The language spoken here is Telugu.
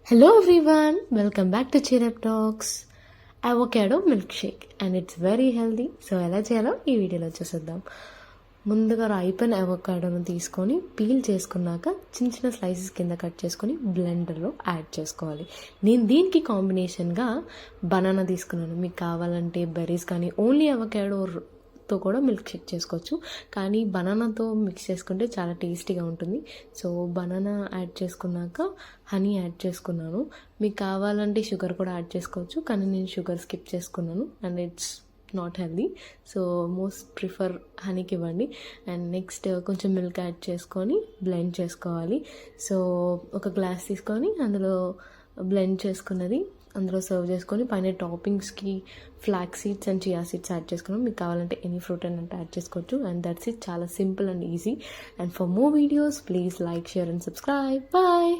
Hello everyone, welcome back to Cheer Up Talks. Avocado milk shake and it's very healthy. So ఎలా చేయాలో ఈ వీడియోలో చూసేద్దాం. ముందుగా అయిపోయిన అవొకాడోను తీసుకొని పీల్ చేసుకున్నాక చిన్న చిన్న స్లైసెస్ కింద కట్ చేసుకొని బ్లెండర్లో యాడ్ చేసుకోవాలి. నేను దీనికి కాంబినేషన్గా బనానా తీసుకున్నాను. మీకు కావాలంటే బెర్రీస్ కానీ ఓన్లీ అవొకాడోతో కూడా మిల్క్ షేక్ చేసుకోవచ్చు, కానీ బనానాతో మిక్స్ చేసుకుంటే చాలా టేస్టీగా ఉంటుంది. సో బనానా యాడ్ చేసుకున్నాక హనీ యాడ్ చేసుకున్నాను. మీకు కావాలంటే షుగర్ కూడా యాడ్ చేసుకోవచ్చు, కానీ నేను షుగర్ స్కిప్ చేసుకున్నాను and it's not healthy. So most prefer హనీకి ఇవ్వండి. అండ్ నెక్స్ట్ కొంచెం మిల్క్ యాడ్ చేసుకొని బ్లెండ్ చేసుకోవాలి. సో ఒక గ్లాస్ తీసుకొని అందులో బ్లెండ్ చేసుకున్నది అందులో సర్వ్ చేసుకొని పైన టాపింగ్స్కి flax seeds and chia seeds add చేసుకున్నాం. మీకు కావాలంటే ఎనీ ఫ్రూట్ అంటే యాడ్ చేసుకోవచ్చు. And that's it. చాలా simple and easy. And for more videos please like, share and subscribe. Bye.